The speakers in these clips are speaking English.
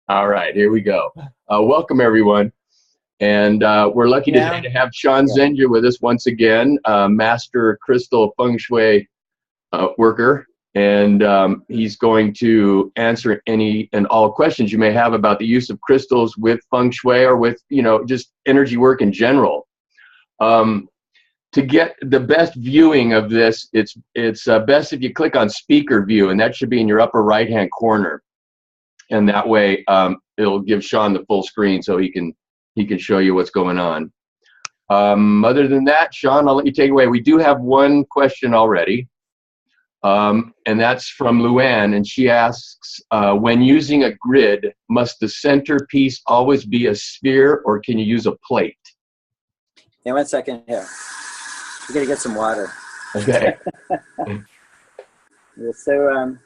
All right, here we go. Welcome, everyone. And we're lucky today to have Seann Q with us once again, master crystal feng shui worker. And he's going to answer any and all questions you may have about the use of crystals with feng shui or with, just energy work in general. To get the best viewing of this, it's best if you click on speaker view, and that should be in your upper right-hand corner. And that way, it'll give Seann the full screen so he can show you what's going on. Other than that, Seann, I'll let you take it away. We do have one question already, and that's from Luann, and she asks, when using a grid, must the centerpiece always be a sphere, or can you use a plate? Yeah, 1 second here. We're gonna get some water. Okay. So,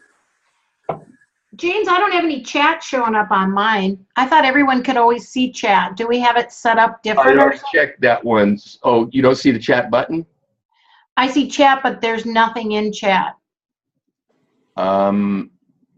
James, I don't have any chat showing up on mine. I thought everyone could always see chat. Do we have it set up different? I already checked that one. Oh, you don't see the chat button? I see chat, but there's nothing in chat. Oh,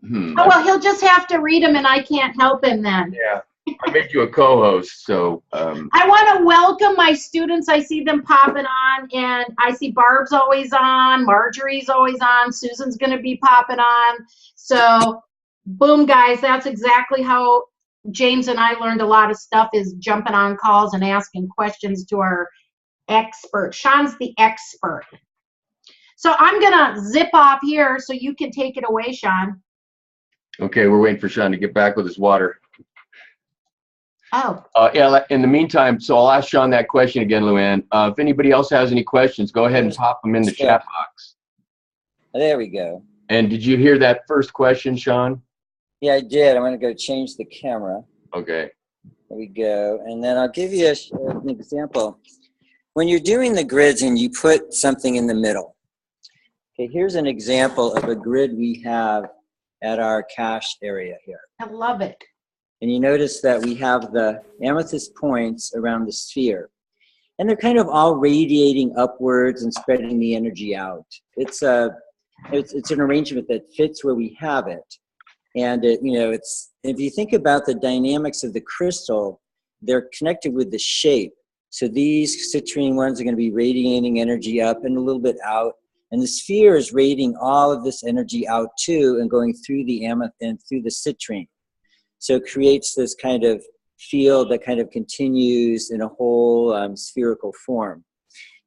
well, he'll just have to read them, and I can't help him then. Yeah, I made you a co-host, so. I want to welcome my students. I see them popping on, and I see Barb's always on, Marjorie's always on, Susan's going to be popping on. So, boom, guys, that's exactly how James and I learned a lot of stuff, is jumping on calls and asking questions to our expert. Seann's the expert. So I'm going to zip off here so you can take it away, Seann. Okay, we're waiting for Seann to get back with his water. Oh. Yeah, in the meantime, so I'll ask Seann that question again, Luann. If anybody else has any questions, go ahead and pop them in the chat box. there we go. And did you hear that first question, Seann? Yeah, I did. I'm gonna go change the camera. Okay. There we go. And then I'll give you an example. When you're doing the grids and you put something in the middle. Okay, here's an example of a grid we have at our cache area here. I love it. And you notice that we have the amethyst points around the sphere. And they're kind of all radiating upwards and spreading the energy out. It's an arrangement that fits where we have it. And if you think about the dynamics of the crystal, they're connected with the shape. So these citrine ones are going to be radiating energy up and a little bit out. And the sphere is radiating all of this energy out too and going through the amethyst and through the citrine. So it creates this kind of field that kind of continues in a whole spherical form.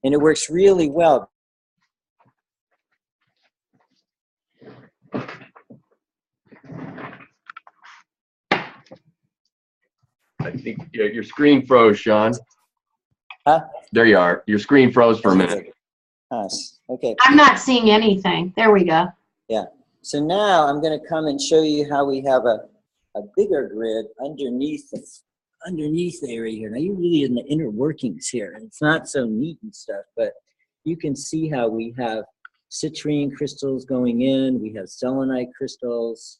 And it works really well. I think your screen froze, Seann. Huh? There you are. Your screen froze for a minute. Okay. I'm not seeing anything. There we go. Yeah. So now I'm going to come and show you how we have a bigger grid underneath the area here. Now you're really in the inner workings here, and it's not so neat and stuff, but you can see how we have citrine crystals going in, we have selenite crystals.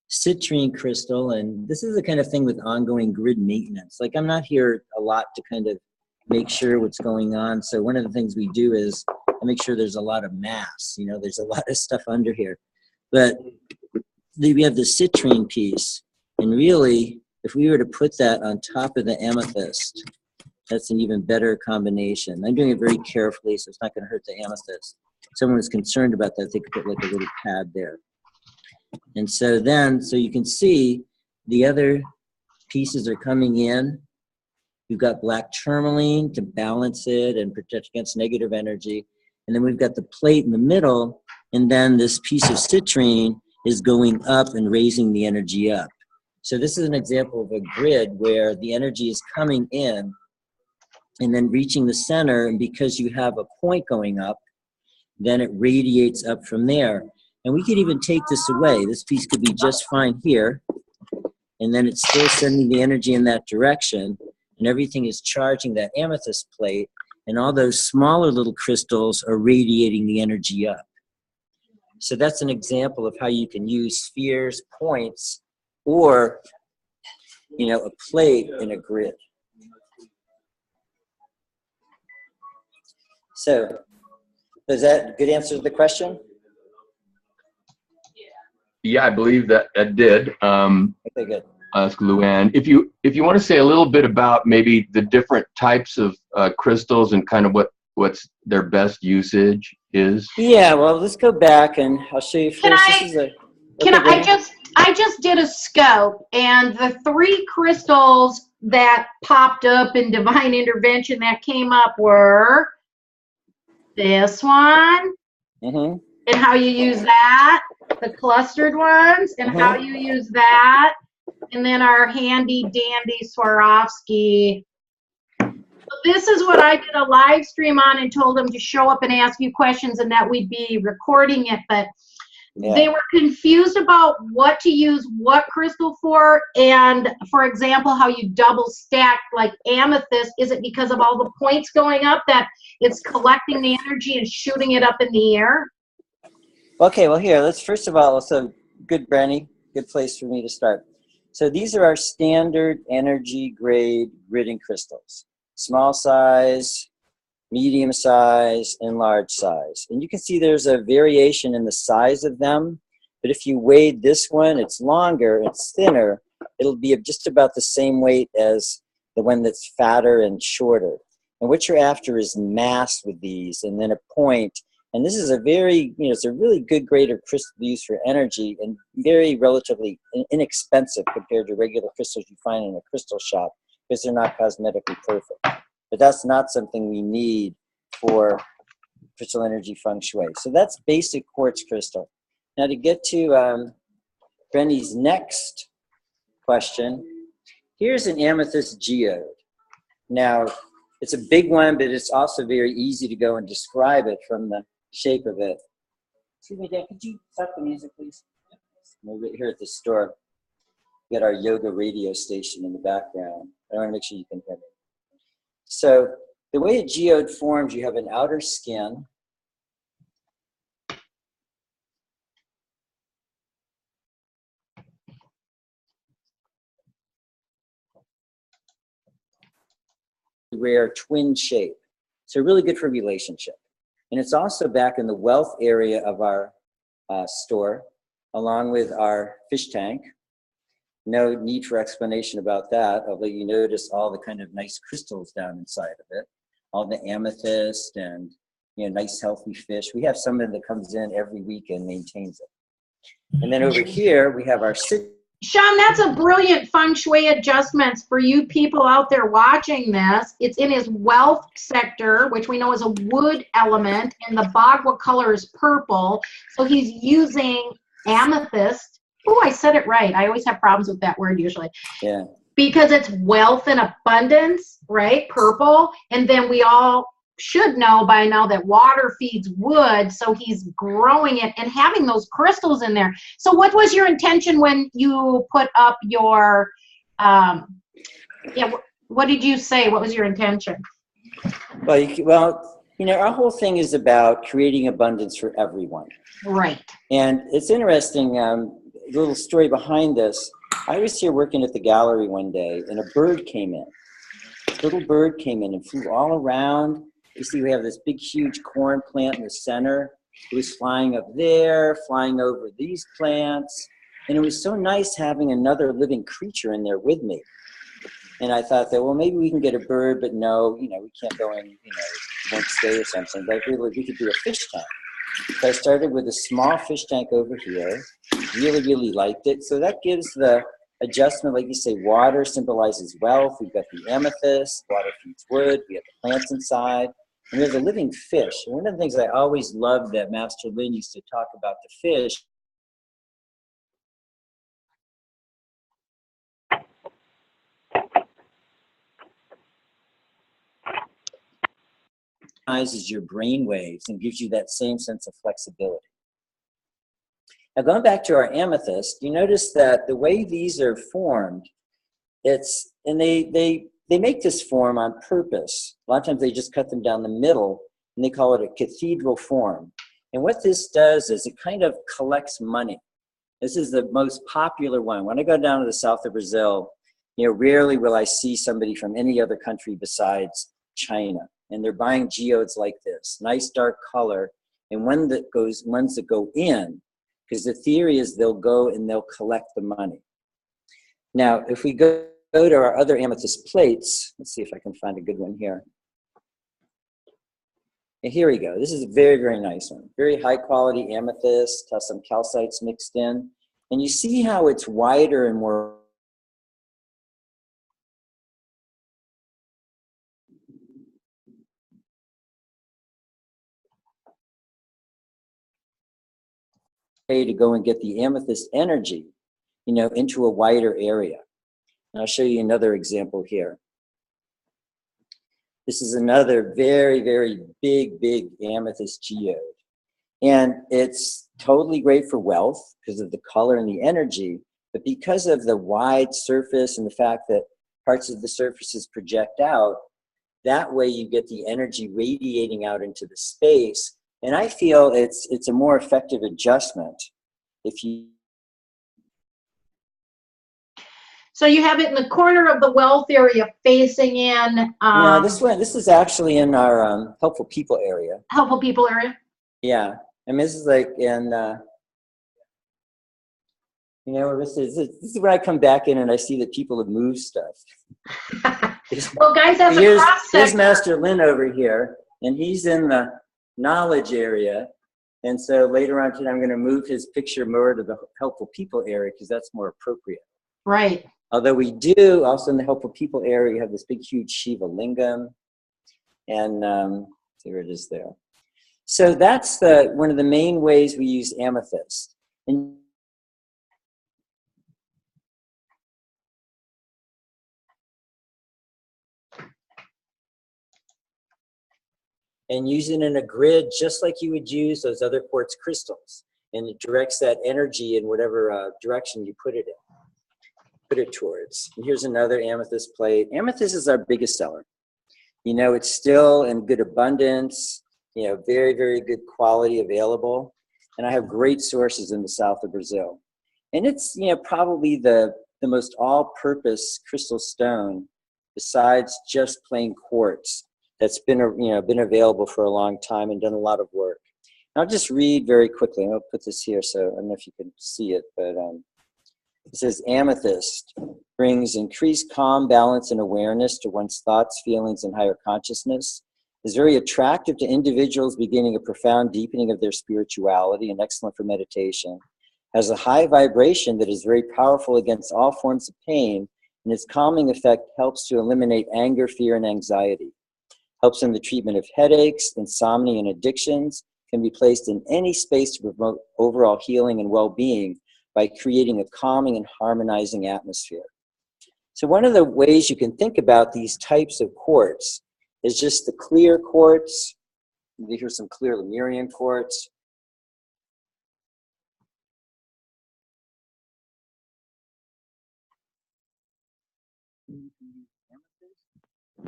Citrine crystal, and this is the kind of thing with ongoing grid maintenance. Like, I'm not here a lot to kind of make sure what's going on. So one of the things we do is make sure there's a lot of mass. There's a lot of stuff under here. But we have the citrine piece, and really, if we were to put that on top of the amethyst, that's an even better combination. I'm doing it very carefully, so it's not going to hurt the amethyst. If someone was concerned about that, they could put like a little pad there. And so you can see the other pieces are coming in. We've got black tourmaline to balance it and protect against negative energy. And then we've got the plate in the middle, and then this piece of citrine is going up and raising the energy up. So this is an example of a grid where the energy is coming in and then reaching the center, and because you have a point going up, then it radiates up from there. And we could even take this away. This piece could be just fine here, and then it's still sending the energy in that direction, and everything is charging that amethyst plate, and all those smaller little crystals are radiating the energy up. So that's an example of how you can use spheres, points, or a plate in a grid. So, is that a good answer to the question? Yeah, I believe that did. Okay, good. Ask Luann. If you want to say a little bit about maybe the different types of crystals and kind of what's their best usage is. Yeah, well, let's go back and I'll show you Can first. I, This is a. can Okay, I just did a scope, and the 3 crystals that popped up in divine intervention that came up were this one, Mm-hmm. and how you use that, the clustered ones, and how you use that, and then our handy dandy Swarovski. This is what I did a live stream on and told them to show up and ask you questions and that we'd be recording it, but they were confused about what to use what crystal for. And for example, how you double stack like amethyst. Is it because of all the points going up that it's collecting the energy and shooting it up in the air? Okay, well here, let's first of all, so good, Brandy, good place for me to start. So these are our standard energy grade gridding crystals. Small size, medium size, and large size. And you can see there's a variation in the size of them, but if you weighed this one, it's longer, it's thinner, it'll be just about the same weight as the one that's fatter and shorter. And what you're after is mass with these, and then a point. And this is a very, it's a really good grade of crystal use for energy and very relatively inexpensive compared to regular crystals you find in a crystal shop because they're not cosmetically perfect. But that's not something we need for crystal energy feng shui. So that's basic quartz crystal. Now to get to Brenny's next question, here's an amethyst geode. Now, it's a big one, but it's also very easy to go and describe it from the shape of it. Excuse me, Dan, could you stop the music, please? We're here at the store. We got our yoga radio station in the background. I want to make sure you can hear me. So the way a geode forms, you have an outer skin. Rare twin shape. So really good for relationship. And it's also back in the wealth area of our store, along with our fish tank. No need for explanation about that, although you notice all the kind of nice crystals down inside of it, all the amethyst and nice healthy fish. We have someone that comes in every week and maintains it. And then over here we have our Sean, that's a brilliant feng shui adjustments for you people out there watching this. It's in his wealth sector, which we know is a wood element, and the bagua color is purple. So he's using amethyst. Oh, I said it right. I always have problems with that word usually. Yeah. Because it's wealth and abundance, right? Purple. And then we all should know by now that water feeds wood, so he's growing it and having those crystals in there. So what was your intention when you put up your what did you say? What was your intention? Well, our whole thing is about creating abundance for everyone. Right. And it's interesting, a little story behind this. I was here working at the gallery one day, and a bird came in. This little bird came in and flew all around. You see we have this big, huge corn plant in the center. It was flying up there, flying over these plants. And it was so nice having another living creature in there with me. And I thought that, well, maybe we can get a bird, but no, we can't go in, won't stay or something. But really, we could do a fish tank. So I started with a small fish tank over here. Really, really liked it. So that gives the adjustment, like you say, water symbolizes wealth. We've got the amethyst, water feeds wood. We have the plants inside. And there's a living fish. And one of the things I always loved that Master Lin used to talk about the fish is your brain waves and gives you that same sense of flexibility. Now going back to our amethyst, you notice that the way these are formed, they make this form on purpose. A lot of times they just cut them down the middle and they call it a cathedral form. And what this does is it kind of collects money. This is the most popular one. When I go down to the south of Brazil, rarely will I see somebody from any other country besides China. And they're buying geodes like this, nice dark color. And ones that go in because the theory is they'll go and they'll collect the money. Now, if we go to our other amethyst plates, let's see if I can find a good one here. And here we go. This is a very, very nice one. Very high quality amethyst, has some calcites mixed in. And you see how it's wider and more way to go and get the amethyst energy, you know, into a wider area. And I'll show you another example here. This is another very, very big amethyst geode. And it's totally great for wealth because of the color and the energy, but because of the wide surface and the fact that parts of the surfaces project out, that way you get the energy radiating out into the space. And I feel it's a more effective adjustment if you. So you have it in the corner of the wealth area facing in. No, this is actually in our helpful people area. Helpful people area. Yeah, I mean, this is like in, you know, this is where I come back in and I see that people have moved stuff. Well, guys, that's here's, a cross here's section. Master Lin over here, and he's in the knowledge area. And so later on today, I'm going to move his picture more to the helpful people area because that's more appropriate. Right. Although we do also in the helpful people area, you have this big, huge Shiva lingam, and there it is there. So that's one of the main ways we use amethyst. And use it in a grid just like you would use those other quartz crystals. And it directs that energy in whatever direction you put it in. Put it towards. And here's another amethyst plate. Amethyst is our biggest seller. You know, it's still in good abundance, you know, very, very good quality available. And I have great sources in the south of Brazil. And it's, you know, probably the most all-purpose crystal stone besides just plain quartz that's been, you know, been available for a long time and done a lot of work. And I'll just read very quickly. I'll put this here so I don't know if you can see it, but it says amethyst brings increased calm, balance, and awareness to one's thoughts, feelings, and higher consciousness. Is very attractive to individuals beginning a profound deepening of their spirituality and excellent for meditation. Has a high vibration that is very powerful against all forms of pain, and its calming effect helps to eliminate anger, fear, and anxiety. Helps in the treatment of headaches, insomnia, and addictions. Can be placed in any space to promote overall healing and well-being by creating a calming and harmonizing atmosphere. So one of the ways you can think about these types of quartz is just the clear quartz. Here's some clear Lemurian quartz.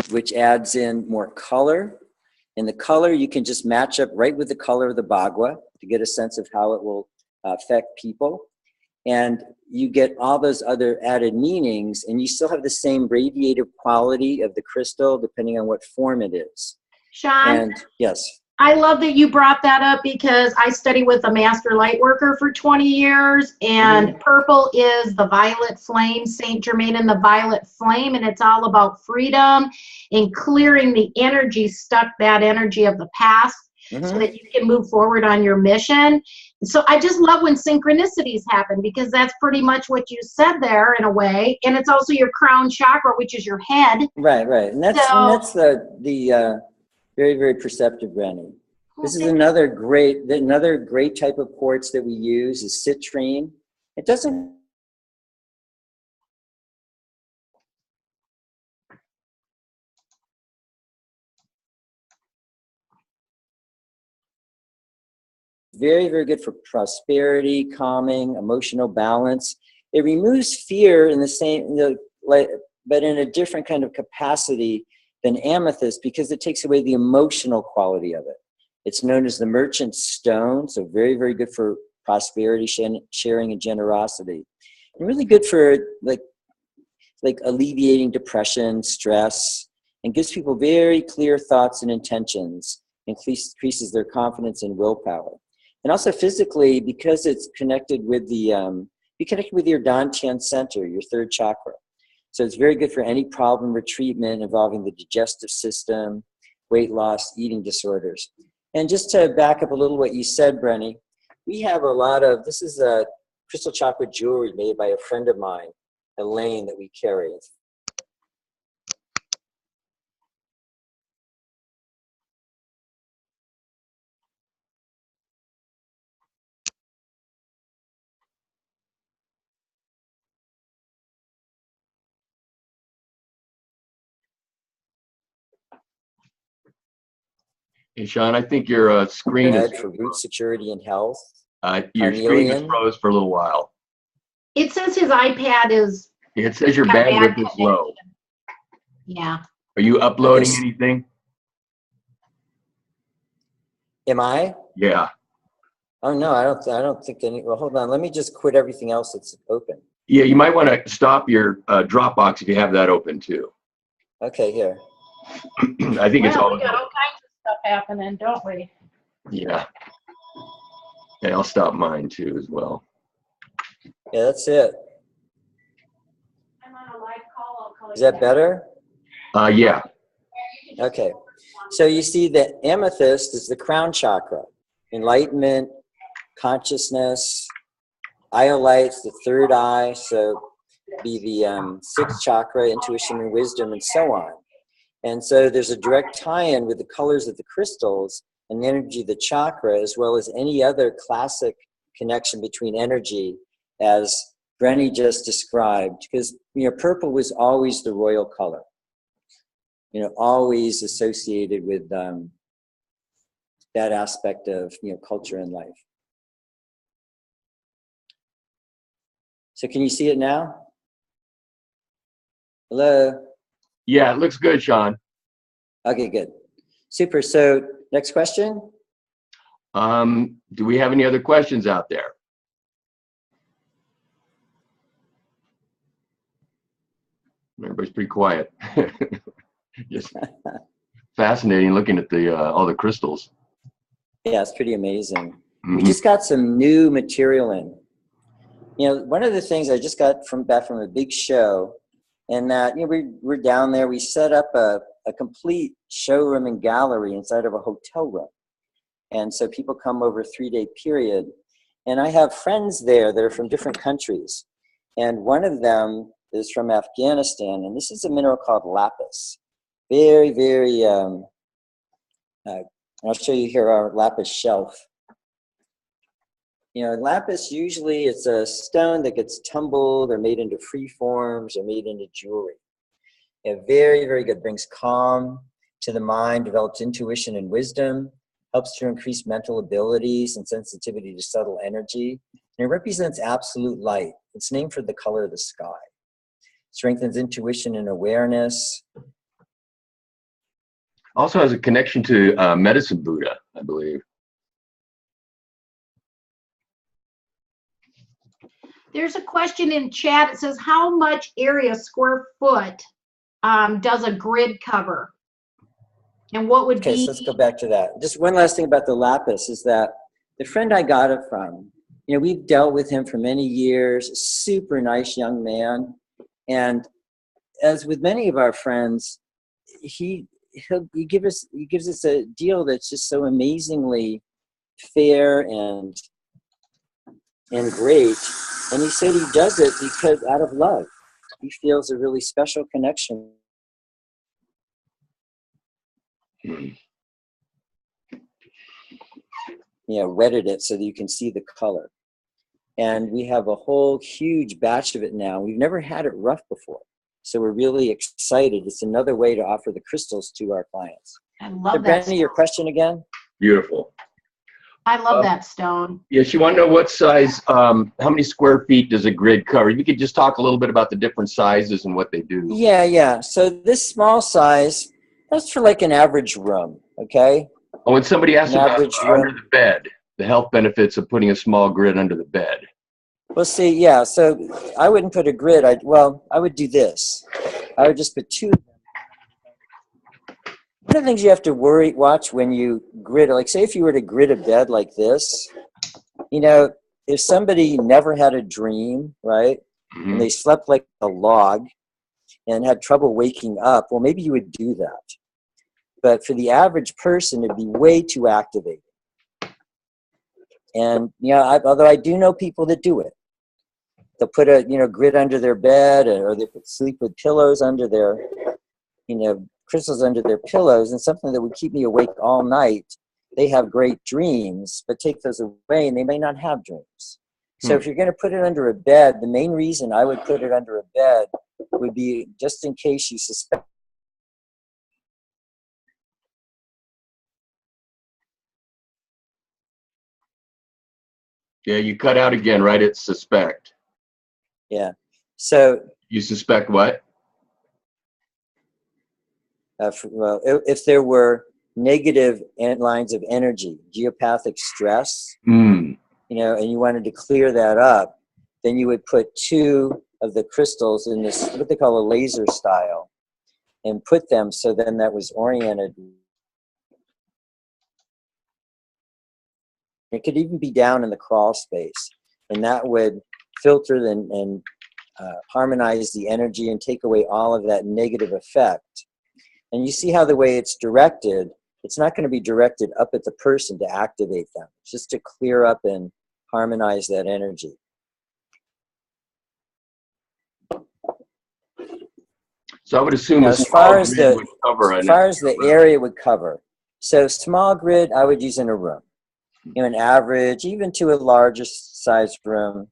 Which adds in more color. And the color you can just match up right with the color of the bagua to get a sense of how it will affect people. And you get all those other added meanings, and you still have the same radiative quality of the crystal depending on what form it is. Sean? And yes. I love that you brought that up because I study with a master light worker for 20 years, and purple is the violet flame, Saint Germain and the violet flame, and it's all about freedom and clearing the energy, that energy of the past, so that you can move forward on your mission. So I just love when synchronicities happen because that's pretty much what you said there in a way, and it's also your crown chakra, which is your head. Right, right, and that's the very, very perceptive, Rennie. This is another great type of quartz that we use is citrine. It doesn't very, very good for prosperity, calming, emotional balance. It removes fear in the same, but in a different kind of capacity than amethyst because it takes away the emotional quality of it. It's known as the merchant stone, so very, very good for prosperity, sharing, and generosity. And really good for like alleviating depression, stress, and gives people very clear thoughts and intentions, increases their confidence and willpower. And also physically, because it's connected with the, be connected with your Dantian center, your third chakra. So it's very good for any problem or treatment involving the digestive system, weight loss, eating disorders. And just to back up a little what you said, Brenny, we have a lot of, this is a crystal chakra jewelry made by a friend of mine, Elaine, that we carry. Hey, Sean, I think your screen is for root security and health. your screen is froze for a little while. It says his iPad is. It says your bandwidth is low. Yeah. Are you uploading anything? Am I? Yeah. Oh no, I don't think any. Well, hold on. Let me just quit everything else that's open. Yeah, you might want to stop your Dropbox if you have that open too. Okay, here. I think it's all. We got all kinds of stuff happening, don't we? Yeah. And I'll stop mine too as well. Yeah, that's it. I'm on a live call. I'll call you. Is that better? Yeah. Okay. So you see the amethyst is the crown chakra, enlightenment, consciousness. Iolites, the third eye, so be the sixth chakra, intuition and wisdom, and so on. And so there's a direct tie-in with the colors of the crystals and the energy of the chakra, as well as any other classic connection between energy, as Brenny just described. Because purple was always the royal color. Always associated with that aspect of culture and life. So can you see it now? Hello? Yeah, it looks good, Sean. Okay, good. Super. So next question. Do we have any other questions out there? Everybody's pretty quiet. Just fascinating looking at the all the crystals. Yeah, it's pretty amazing. We just got some new material in. One of the things I just got back from a big show, and that we're down there. We set up a complete showroom and gallery inside of a hotel room, and so people come over a 3-day period. And I have friends there that are from different countries, and one of them is from Afghanistan, and this is a mineral called lapis. Very, very. I'll show you here our lapis shelf. Lapis, usually it's a stone that gets tumbled or made into free forms or made into jewelry. Very, very good. Brings calm to the mind, develops intuition and wisdom, helps to increase mental abilities and sensitivity to subtle energy. And it represents absolute light. It's named for the color of the sky. Strengthens intuition and awareness. Also has a connection to Medicine Buddha, I believe. There's a question in chat. It says, how much area, square foot, does a grid cover? And what would be... Okay, so let's go back to that. Just one last thing about the lapis is that the friend I got it from, we've dealt with him for many years, super nice young man. And as with many of our friends, he gives us a deal that's just so amazingly fair and great. And he said he does it because out of love. He feels a really special connection. Wetted it so that you can see the color. And we have a whole huge batch of it now. We've never had it rough before. So we're really excited. It's another way to offer the crystals to our clients. I love that. Brenny, your question again? Beautiful. I love that stone. Yes, you want to know what size, how many square feet does a grid cover? You could just talk a little bit about the different sizes and what they do. Yeah. So this small size, that's for like an average room, okay? Oh, when somebody asks about under the bed, the health benefits of putting a small grid under the bed. Well, see, yeah, so I wouldn't put a grid. I would do this. I would just put two of them. One of the things you have to watch when you grid, like say if you were to grid a bed like this, you know, if somebody never had a dream, right, Mm-hmm. and they slept like a log and had trouble waking up, well, maybe you would do that. But for the average person, it'd be way too activated. And, you know, although I do know people that do it, they'll put a, you know, grid under their bed, or they sleep with pillows under their, you know, crystals under their pillows, and something that would keep me awake all night. They have great dreams, but take those away and they may not have dreams. So if you're going to put it under a bed, the main reason I would put it under a bed would be just in case you suspect. Yeah, you cut out again, right? It's suspect. Yeah. So You suspect what? well, if there were negative lines of energy, geopathic stress, Mm. you know, and you wanted to clear that up, then you would put 2 of the crystals in this, what they call a laser style, and put them so then that was oriented. It could even be down in the crawl space, and that would filter and harmonize the energy and take away all of that negative effect. And you see how the way it's directed, it's not going to be directed up at the person to activate them. It's just to clear up and harmonize that energy. So I would assume Now, a small grid would cover as far as the area would cover. So small grid, I would use in a room. You know, an average, even to a larger size room.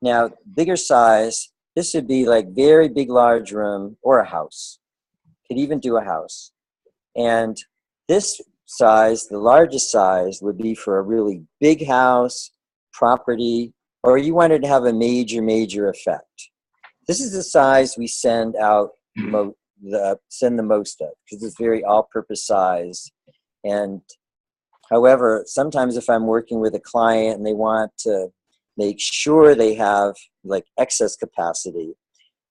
Now, bigger size, this would be like very big, large room or a house. Could even do a house. And this size, the largest size, would be for a really big house, property, or you wanted to have a major effect. This is the size we send out, send the most of, because it's very all-purpose size. And however, sometimes if I'm working with a client and they want to make sure they have like excess capacity,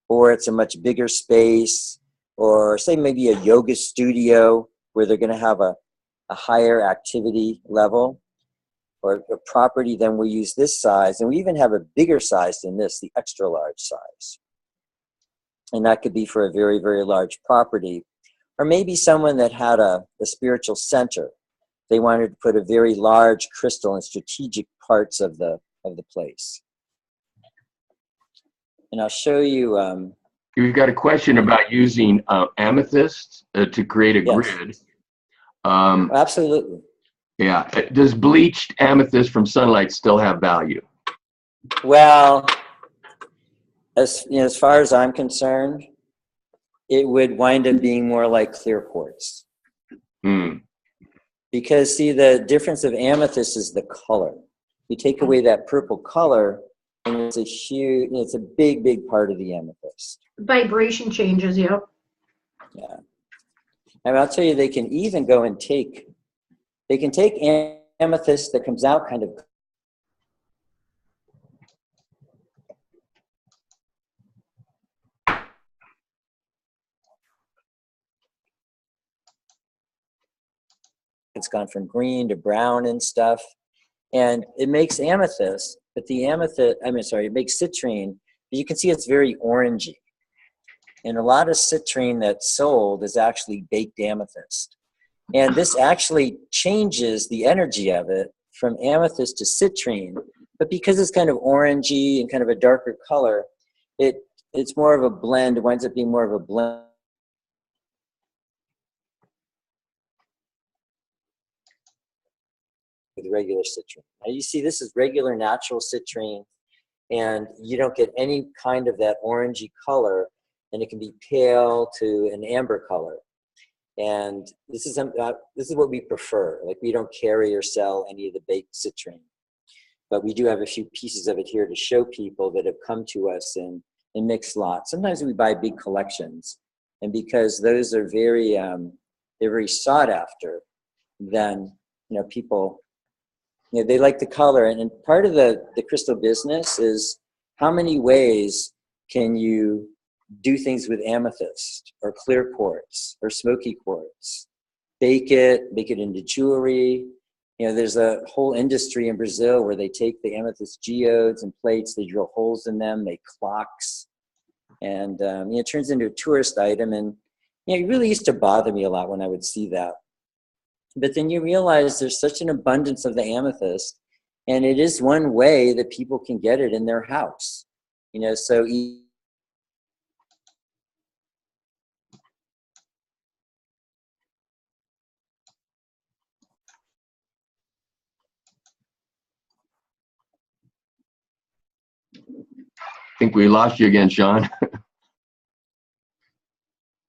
or it's a much bigger space, or say maybe a yoga studio where they're going to have a higher activity level, or a property, then we use this size. And we even have a bigger size than this, the extra large size. And that could be for a very, very large property. Or maybe someone that had a spiritual center. They wanted to put a very large crystal in strategic parts of the place. And I'll show you. We've got a question about using amethyst to create a grid. Absolutely. Yeah. Does bleached amethyst from sunlight still have value? Well, as you know, as far as I'm concerned, it would wind up being more like clear quartz. Because see, the difference of amethyst is the color. You take away that purple color, and it's a huge, it's a big part of the amethyst. Vibration changes, yeah. Yeah. And I'll tell you, they can even go and take amethyst that comes out kind of. It's gone from green to brown and stuff. And it makes amethyst, but the amethyst, it makes citrine, but you can see it's very orangey. And a lot of citrine that's sold is actually baked amethyst. And this actually changes the energy of it from amethyst to citrine. But because it's kind of orangey and kind of a darker color, it's more of a blend. It winds up being more of a blend. With regular citrine. Now you see this is regular natural citrine, and you don't get any kind of that orangey color, and it can be pale to an amber color. And this is what we prefer. Like, we don't carry or sell any of the baked citrine, but we do have a few pieces of it here to show people that have come to us in mixed lots. Sometimes we buy big collections, and because those are very they're very sought after, then people, they like the color. And part of the crystal business is how many ways can you do things with amethyst or clear quartz or smoky quartz. Bake it into jewelry. You know, there's a whole industry in Brazil where they take the amethyst geodes and plates, they drill holes in them, make clocks, and you know, it turns into a tourist item. And you know, it really used to bother me a lot when I would see that. But then you realize there's such an abundance of the amethyst, and it is one way that people can get it in their house. You know, so I think we lost you again, Seann.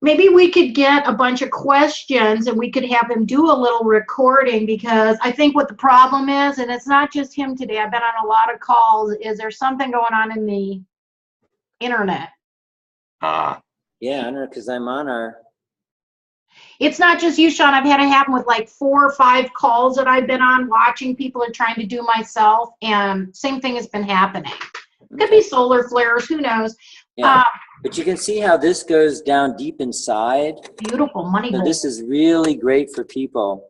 Maybe we could get a bunch of questions and we could have him do a little recording, because I think what the problem is, and it's not just him today, I've been on a lot of calls, is there's something going on in the internet. yeah, I don't know, because I'm on our... It's not just you, Seann. I've had it happen with like 4 or 5 calls that I've been on watching. People are trying to do myself, and same thing has been happening. Could be solar flares, who knows. Yeah, but you can see how this goes down deep inside. Beautiful money. So this is really great for people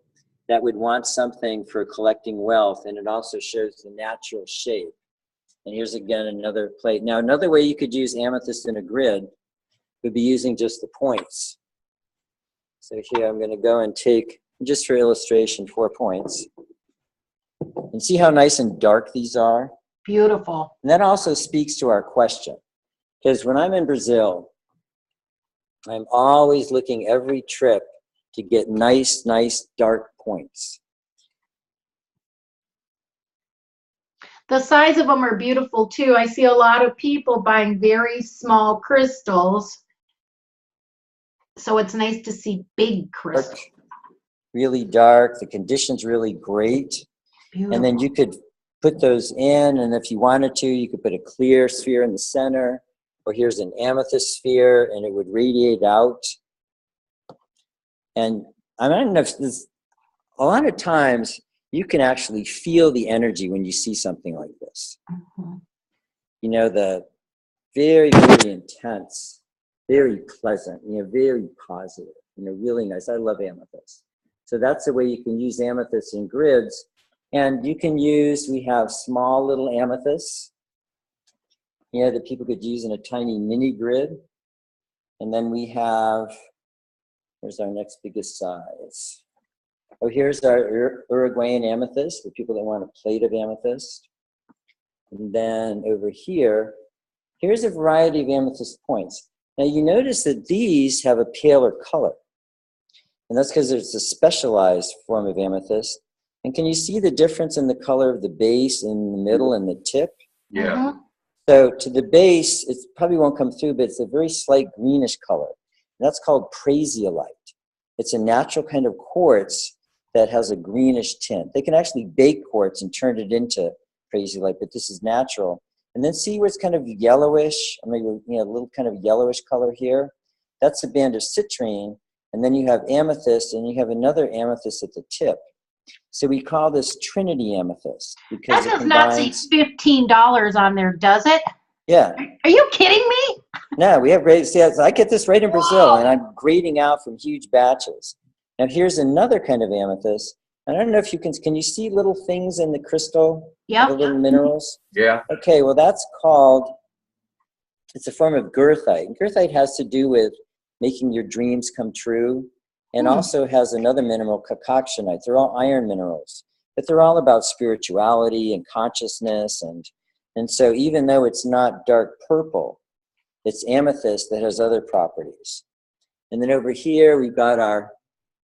that would want something for collecting wealth, and it also shows the natural shape. And here's again another plate. Now another way you could use amethyst in a grid would be using just the points. So here I'm going to go and take, just for illustration, 4 points. And see how nice and dark these are? Beautiful. And that also speaks to our question. Because when I'm in Brazil, I'm always looking every trip to get nice dark points. The size of them are beautiful too. I see a lot of people buying very small crystals. So it's nice to see big crystals. Really dark, the condition's really great. Beautiful. And then you could put those in, and if you wanted to, you could put a clear sphere in the center, or here's an amethyst sphere, and it would radiate out. And I don't know if this, a lot of times you can actually feel the energy when you see something like this. Mm-hmm. You know, the very intense, very pleasant, you know, very positive, you know, really nice. I love amethyst. So that's the way you can use amethyst in grids. And you can use, we have small little amethysts, you know, that people could use in a tiny mini grid. And then we have, here's our next biggest size. Oh, here's our Uruguayan amethyst for people that want a plate of amethyst. And then over here, here's a variety of amethyst points. Now you notice that these have a paler color. And that's because it's a specialized form of amethyst. And can you see the difference in the color of the base in the middle and the tip? Yeah. Mm-hmm. So to the base, it probably won't come through, but it's a very slight greenish color. And that's called prasiolite. It's a natural kind of quartz that has a greenish tint. They can actually bake quartz and turn it into prasiolite, but this is natural. And then see where it's kind of yellowish, maybe, you know, a little kind of yellowish color here. That's a band of citrine. And then you have amethyst, and you have another amethyst at the tip. So we call this Trinity amethyst because that does not say $15 on there, does it? Yeah. Are you kidding me? No, we have great. See, I get this right in Brazil, and I'm grading out from huge batches. Now here's another kind of amethyst. I don't know if you can you see little things in the crystal? Yeah. The little minerals? Yeah. Okay, well that's called, it's a form of goethite. And goethite has to do with making your dreams come true, and also has another mineral, concoctionite. They're all iron minerals, but they're all about spirituality and consciousness. And so even though it's not dark purple, it's amethyst that has other properties. And then over here, we've got our,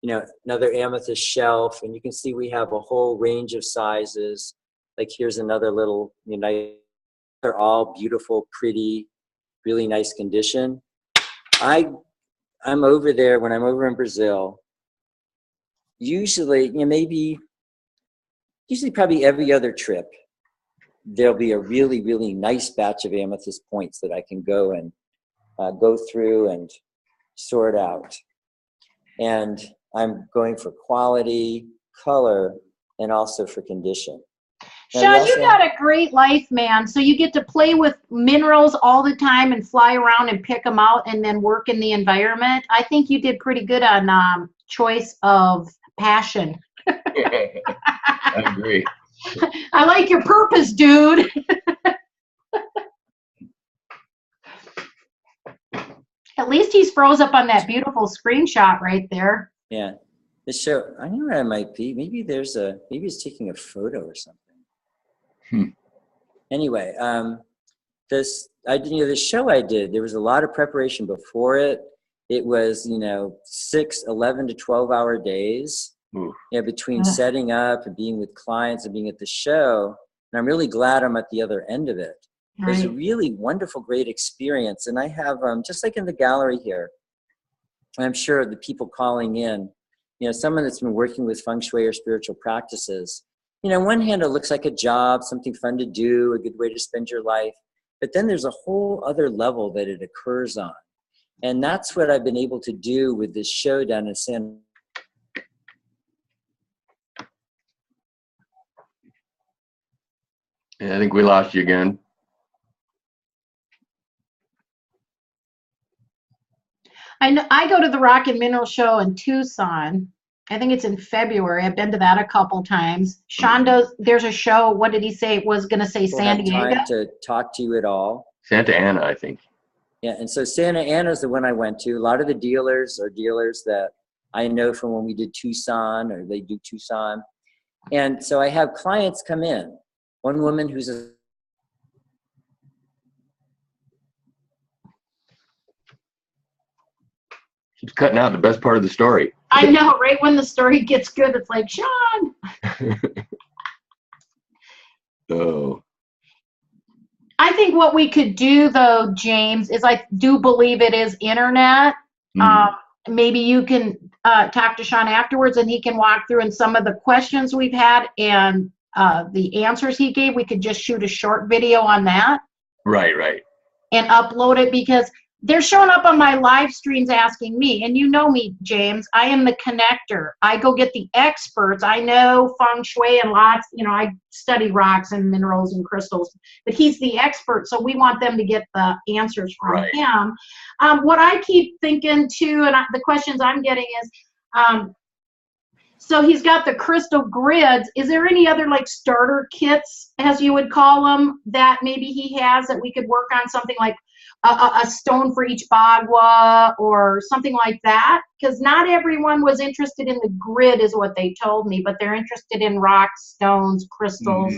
you know, another amethyst shelf, and you can see we have a whole range of sizes. Like here's another little, you know, they're all beautiful, pretty, really nice condition. I'm over there, when I'm over in Brazil, usually, you know, usually probably every other trip, there'll be a really nice batch of amethyst points that I can go and go through and sort out. And I'm going for quality, color, and also for condition. Seann, you got a great life, man. So you get to play with minerals all the time and fly around and pick them out and then work in the environment. I think you did pretty good on choice of passion. I agree. I like your purpose, dude. At least he's froze up on that beautiful screenshot right there. Yeah. The show, I know where I might be. Maybe he's taking a photo or something. Anyway, the show I did, there was a lot of preparation before it. It was, 11 to 12 hour days. Between setting up and being with clients and being at the show. And I'm really glad I'm at the other end of it. Right. It was a really wonderful, great experience. And I have, just like in the gallery here, I'm sure the people calling in, someone that's been working with feng shui or spiritual practices, on one hand, it looks like a job, something fun to do, a good way to spend your life. But then there's a whole other level that it occurs on. And that's what I've been able to do with this show down in San. Yeah, I think we lost you again. I know I go to the Rock and Mineral Show in Tucson. I think it's in February. I've been to that a couple times. Sean there's a show, what did he say? It was going to say San Diego? Time to talk to you at all. Santa Ana, I think. Yeah, and so Santa Ana is the one I went to. A lot of the dealers are dealers that I know from when we did Tucson, or they do Tucson. And so I have clients come in. One woman who's She's cutting out the best part of the story. I know, right when the story gets good, it's like, Sean. Oh. I think what we could do, though, James, is I do believe it is internet. Maybe you can talk to Sean afterwards, and he can walk through and some of the questions we've had and the answers he gave. We could just shoot a short video on that. Right. And upload it, because they're showing up on my live streams asking me, and you know me, James, I am the connector. I go get the experts. I know feng shui and lots, I study rocks and minerals and crystals, but he's the expert. So we want them to get the answers from him. What I keep thinking too, and the questions I'm getting is, so he's got the crystal grids. Is there any other like starter kits, as you would call them, that maybe he has that we could work on, something like a stone for each bagua or something like that? Because not everyone was interested in the grid is what they told me, but they're interested in rocks, stones, crystals.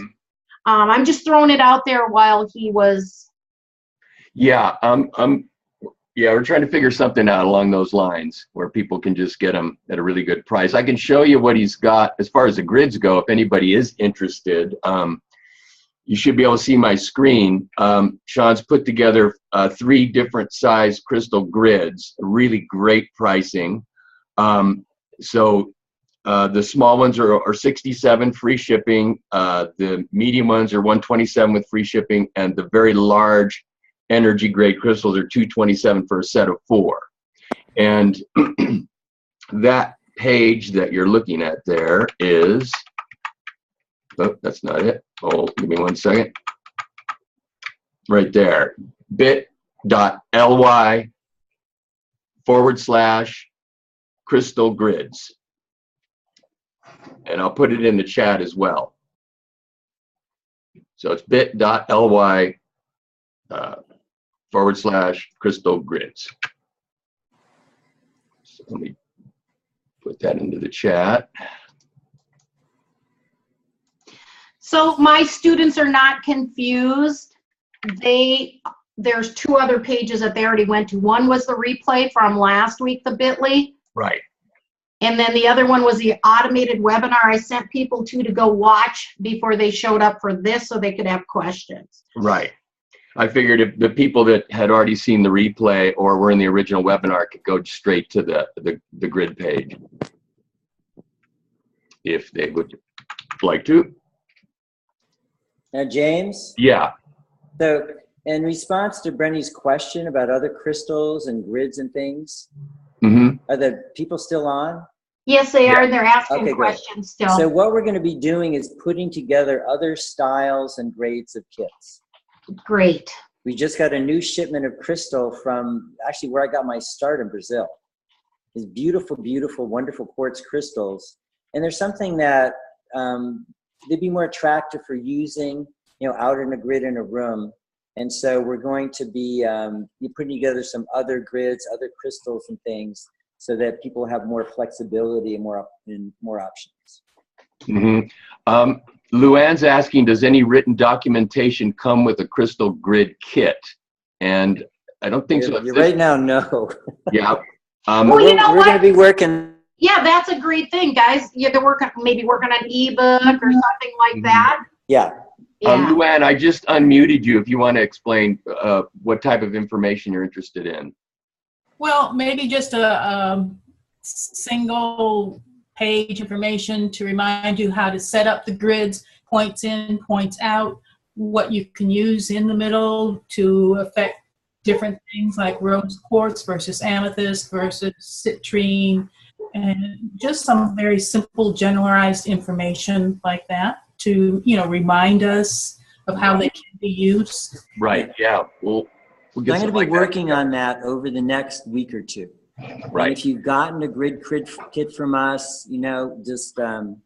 I'm just throwing it out there while he was. Yeah, we're trying to figure something out along those lines where people can just get them at a really good price. I can show you what he's got as far as the grids go if anybody is interested. You should be able to see my screen. Sean's put together 3 different size crystal grids, really great pricing. So the small ones are 67, free shipping. The medium ones are 127 with free shipping, and the very large energy grade crystals are 227 for a set of 4. And that page that you're looking at there is, oh, that's not it. Oh, give me 1 second. Right there, bit.ly/crystal grids. And I'll put it in the chat as well. So it's bit.ly /crystal grids. So let me put that into the chat. So my students are not confused. There's 2 other pages that they already went to. One was the replay from last week, the bit.ly. Right. And then the other one was the automated webinar I sent people to go watch before they showed up for this so they could have questions. Right. I figured if the people that had already seen the replay or were in the original webinar could go straight to the grid page if they would like to. Now, James? Yeah. So in response to Brenny's question about other crystals and grids and things, are the people still on? Yes, they are. They're asking questions still. So what we're going to be doing is putting together other styles and grades of kits. Great. We just got a new shipment of crystal from actually where I got my start in Brazil. These beautiful, beautiful, wonderful quartz crystals. And there's something that they'd be more attractive for using, out in a grid in a room. And so we're going to be putting together some other grids, other crystals and things, so that people have more flexibility and more options. Mm-hmm. Luann's asking, does any written documentation come with a crystal grid kit? And I don't think so. Right now, no. Yeah. Well, you know we're what? going to be working. Yeah, that's a great thing, guys. Yeah, they're maybe working on ebook or something like that. Yeah. Yeah. Luann, I just unmuted you if you want to explain what type of information you're interested in. Well, maybe just a single page information to remind you how to set up the grids, points in, points out, what you can use in the middle to affect different things like rose quartz versus amethyst versus citrine, and just some very simple generalized information like that to, remind us of how they can be used. Right, yeah. We'll get I'm going to be working on that over the next week or two. Right. And if you've gotten a grid kit from us, just send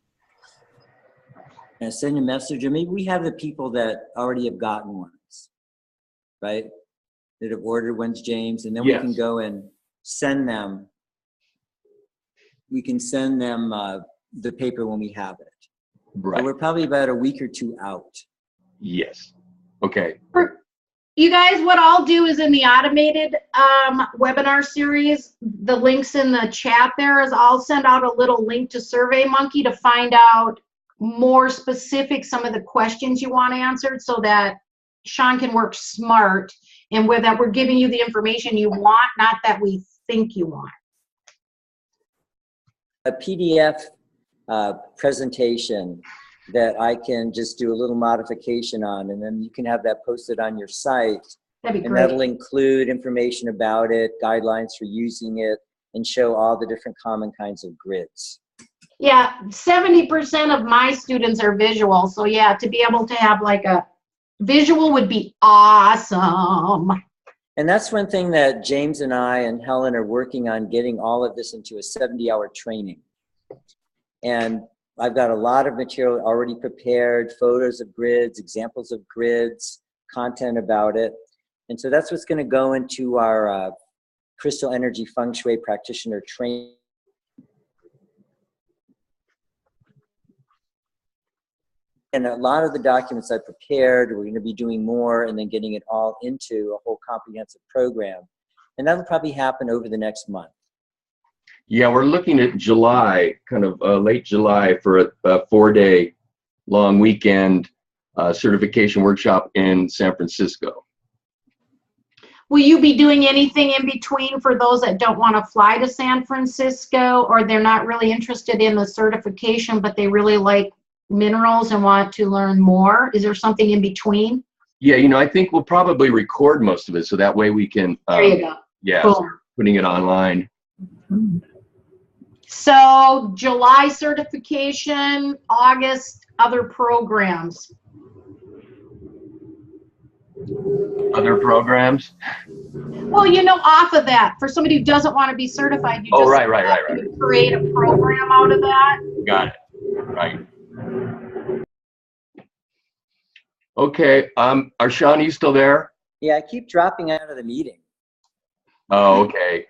a message, or maybe we have the people that already have gotten ones, right? That have ordered ones, James, and then we can go and send them. We can send them the paper when we have it. Right. So we're probably about a week or two out. Yes. Okay. You guys, what I'll do is in the automated webinar series, the links in the chat there is I'll send out a little link to SurveyMonkey to find out more specific some of the questions you want answered, so that Seann can work smart and that we're giving you the information you want, not that we think you want. A PDF presentation that I can just do a little modification on, and then you can have that posted on your site. That'd be and great. That'll include information about it, guidelines for using it, and show all the different common kinds of grids. Yeah, 70% of my students are visual, so yeah, to be able to have like a visual would be awesome. And that's one thing that James and I and Helen are working on, getting all of this into a 70-hour training. And I've got a lot of material already prepared, photos of grids, examples of grids, content about it. And so that's what's going to go into our crystal energy feng shui practitioner training. And a lot of the documents I prepared, we're going to be doing more and then getting it all into a whole comprehensive program. And that'll probably happen over the next month. Yeah, we're looking at July, kind of late July, for a 4-day long weekend certification workshop in San Francisco. Will you be doing anything in between for those that don't want to fly to San Francisco, or they're not really interested in the certification, but they really like minerals and want to learn more? Is there something in between? Yeah, I think we'll probably record most of it, so that way we can, there you go. Yeah, cool. Putting it online. So July certification, August other programs. Other programs? Well, off of that, for somebody who doesn't want to be certified, you just right. create a program out of that. Got it. Right. Okay. Seann, are you still there? Yeah, I keep dropping out of the meeting. Oh, okay.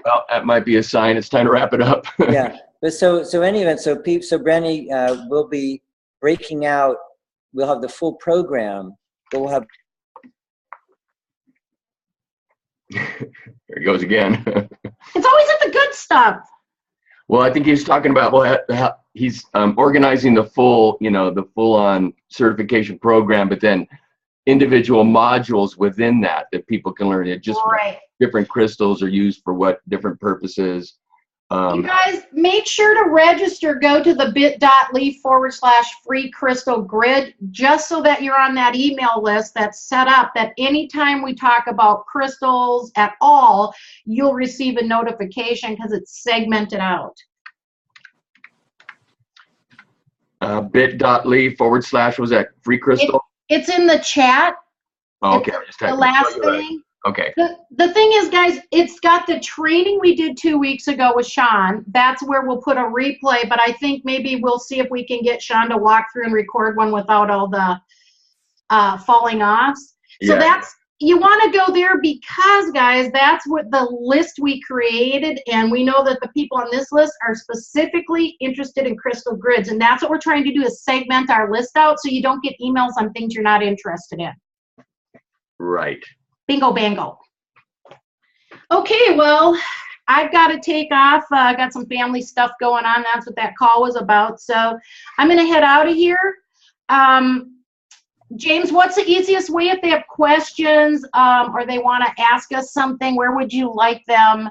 Well, that might be a sign it's time to wrap it up. Yeah. But so anyway, so Brenny will be breaking out. We'll have the full program, but we'll have. There he goes again. It's always at the good stuff. Well, I think he's talking about he's organizing the full-on certification program, but then individual modules within that people can learn. It just right. Different crystals are used for what different purposes. You guys make sure to register. Go to the bit.ly/free crystal grid, just so that you're on that email list that's set up that anytime we talk about crystals at all, you'll receive a notification because it's segmented out. Bit.ly/ was that free crystal? It's in the chat. Oh, okay. The last thing. Okay. The thing is, guys, it's got the training we did 2 weeks ago with Seann. That's where we'll put a replay, but I think maybe we'll see if we can get Seann to walk through and record one without all the falling offs. So that's, you want to go there because, guys, that's what the list we created, and we know that the people on this list are specifically interested in crystal grids, and that's what we're trying to do, is segment our list out so you don't get emails on things you're not interested in. Right. Bingo bango. Okay, well, I've got to take off. I got some family stuff going on. That's what that call was about. So I'm going to head out of here. James, what's the easiest way if they have questions or they want to ask us something? Where would you like them?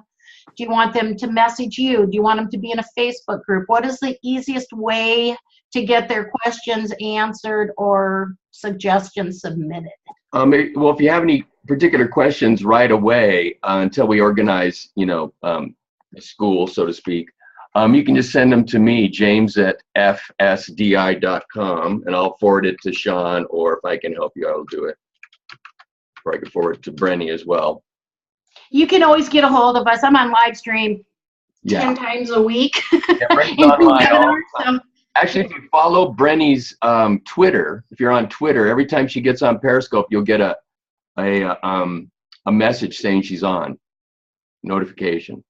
Do you want them to message you? Do you want them to be in a Facebook group? What is the easiest way to get their questions answered or suggestions submitted? Well, if you have any particular questions right away until we organize, you know, a school, so to speak, you can just send them to me, james@fsdi.com, and I'll forward it to Seann, or if I can help you, I'll do it. Or I can forward it to Brenny as well. You can always get a hold of us. I'm on live stream 10 times a week. Yeah, Brenny's online all the time. Actually, if you follow Brenny's Twitter, if you're on Twitter, every time she gets on Periscope, you'll get a message saying she's on, notification.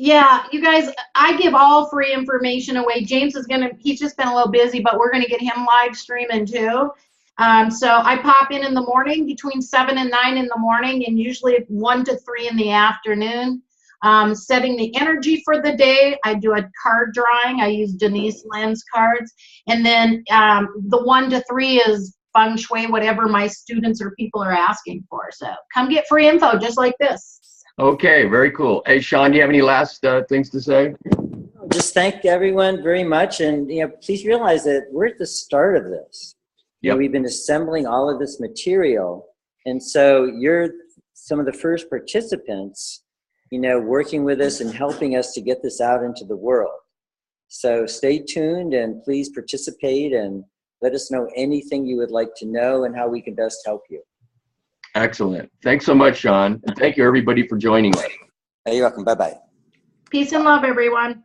Yeah, you guys, I give all free information away. James is he's just been a little busy, but we're gonna get him live streaming too. So I pop in the morning between 7 and 9 in the morning, and usually 1 to 3 in the afternoon. Setting the energy for the day. I do a card drawing. I use Denise Lynn's cards. And then the 1 to 3 is feng shui, whatever my students or people are asking for. So come get free info just like this. Okay, very cool. Hey, Seann, do you have any last things to say? Just thank everyone very much. And please realize that we're at the start of this. We've been assembling all of this material. And so you're some of the first participants working with us and helping us to get this out into the world. So stay tuned and please participate and let us know anything you would like to know and how we can best help you. Excellent. Thanks so much, Seann. And thank you, everybody, for joining us. You're welcome. Bye-bye. Peace and love, everyone.